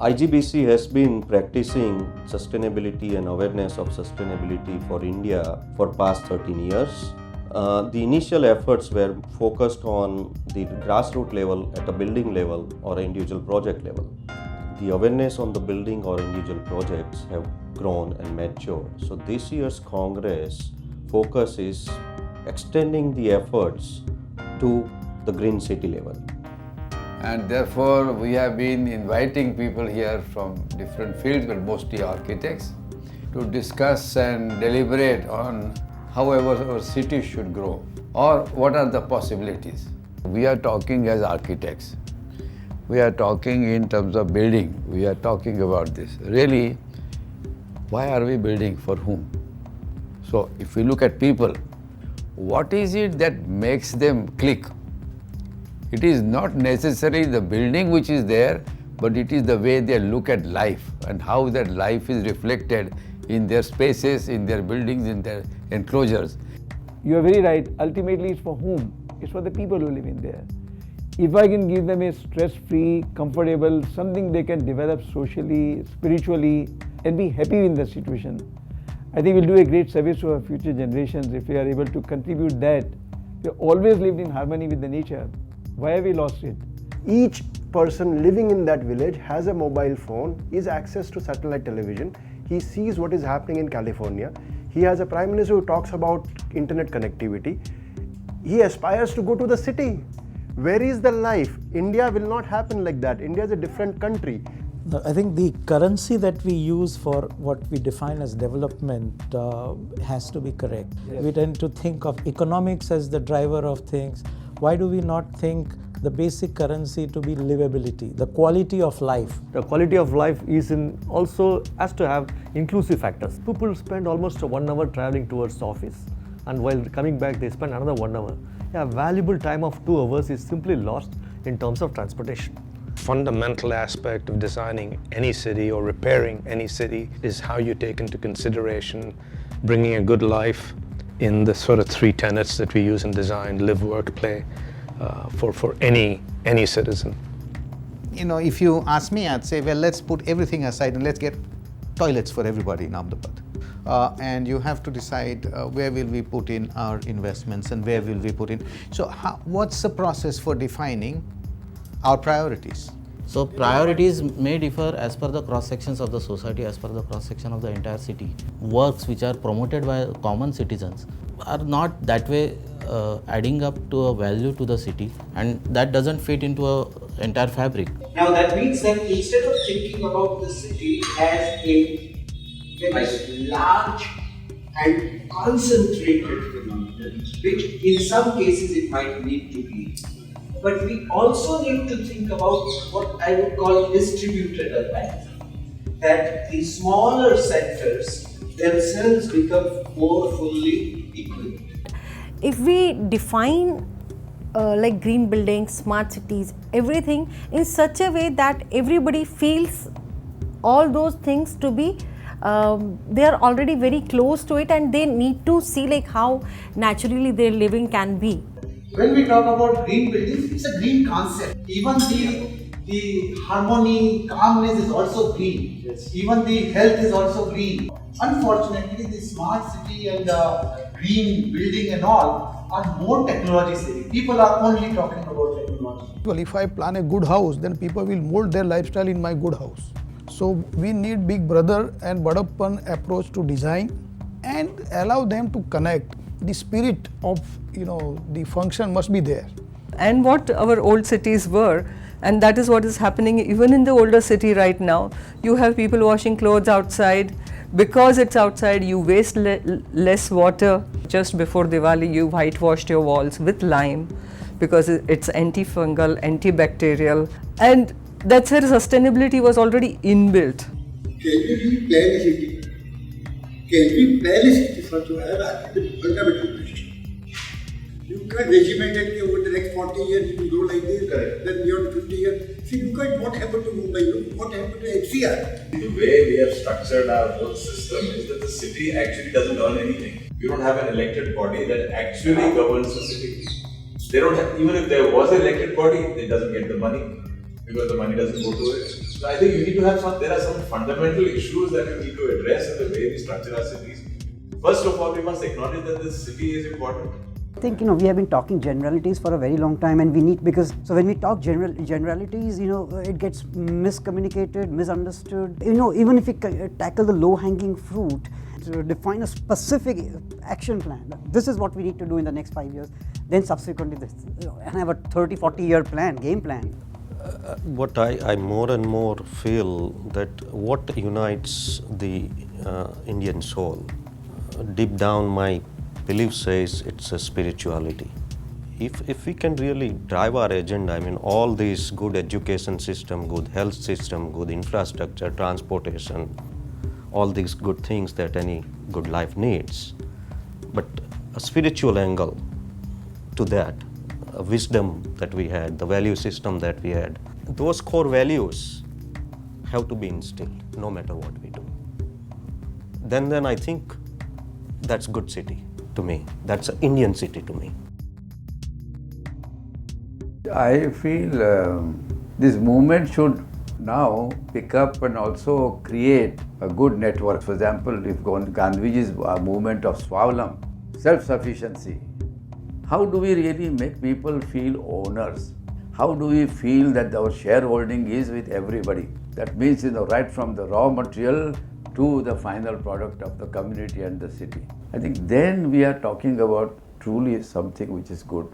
IGBC has been practicing sustainability and awareness of sustainability for India for past 13 years. The initial efforts were focused on the grassroots level at a building level or individual project level. The awareness on the building or individual projects have grown and matured. So this year's Congress focus is extending the efforts to the green city level. And therefore, we have been inviting people here from different fields, but mostly architects, to discuss and deliberate on how our city should grow or what are the possibilities. We are talking as architects. We are talking in terms of building. We are talking about this. Really, why are we building? For whom? So, if we look at people, what is it that makes them click? It is not necessarily the building which is there, but it is the way they look at life and how that life is reflected in their spaces, in their buildings, in their enclosures. You are very right. Ultimately, it's for whom? It's for the people who live in there. If I can give them a stress-free, comfortable, something they can develop socially, spiritually, and be happy in the situation, I think we'll do a great service to our future generations if we are able to contribute that. We have always lived in harmony with the nature. Why have we lost it? Each person living in that village has a mobile phone, is access to satellite television. He sees what is happening in California. He has a prime minister who talks about internet connectivity. He aspires to go to the city. Where is the life? India will not happen like that. India is a different country. I think the currency that we use for what we define as development has to be correct. Yes. We tend to think of economics as the driver of things. Why do we not think the basic currency to be livability, the quality of life? The quality of life is also has to have inclusive factors. People spend almost 1 hour traveling towards the office, and while coming back they spend another 1 hour. A valuable time of 2 hours is simply lost in terms of transportation. Fundamental aspect of designing any city or repairing any city is how you take into consideration bringing a good life in the sort of 3 tenets that we use in design: live, work, play, for any citizen. You know, if you ask me, I'd say, well, let's put everything aside and let's get toilets for everybody in Ahmedabad. And you have to decide where will we put in our investments and where will we put in. So what's the process for defining our priorities? So priorities may differ as per the cross sections of the society, as per the cross section of the entire city. Works which are promoted by common citizens are not that way adding up to a value to the city, and that doesn't fit into a entire fabric. Now that means that instead of thinking about the city as a very large and concentrated phenomenon, which in some cases it might need to be, but we also need to think about what I would call distributed urbanism, that the smaller centers themselves become more fully equipped. If we define like green buildings, smart cities, everything in such a way that everybody feels all those things to be they are already very close to it, and they need to see like how naturally their living can be. When we talk about green buildings, it's a green concept. Even the harmony, calmness is also green. Yes. Even the health is also green. Unfortunately, the smart city and green building and all are more technology savvy. People are only talking about technology. Well, if I plan a good house, then people will mold their lifestyle in my good house. So we need big brother and Badappan approach to design and allow them to connect. The spirit of, the function must be there. And what our old cities were, and that is what is happening even in the older city right now. You have people washing clothes outside. Because it's outside, you waste less water. Just before Diwali, you whitewashed your walls with lime because it's antifungal, antibacterial, and that's where sustainability was already inbuilt. Can we really plan a city? Can we plan a city for to have the fundamental question? You can't regiment it over the next 40 years, it will go like this, then beyond 50 years. See, look at what happened to Mumbai, what happened to HCR. The way we have structured our whole system is that the city actually doesn't earn anything. You don't have an elected body that actually governs the city. They don't have, even if there was an elected body, it doesn't get the money. because the money doesn't go to it. So I think you need to have there are some fundamental issues that you need to address in the way we structure our cities. First of all, we must acknowledge that this city is important. I think we have been talking generalities for a very long time, and we need, because so when we talk generalities, it gets miscommunicated, misunderstood. Even if we tackle the low-hanging fruit, to define a specific action plan. This is what we need to do in the next 5 years. Then subsequently, this, and have a 30-40 year plan, game plan. What I more and more feel that what unites the Indian soul, deep down my belief says it's a spirituality. If we can really drive our agenda, I mean all these good education system, good health system, good infrastructure, transportation, all these good things that any good life needs, but a spiritual angle to that, a wisdom that we had, the value system that we had, those core values have to be instilled no matter what we do. Then I think that's good city to me. That's an Indian city to me. I feel this movement should now pick up and also create a good network. For example, if Gandhiji's movement of Swavalam, self-sufficiency, how do we really make people feel owners? How do we feel that our shareholding is with everybody? That means, right from the raw material to the final product of the community and the city. I think then we are talking about truly something which is good.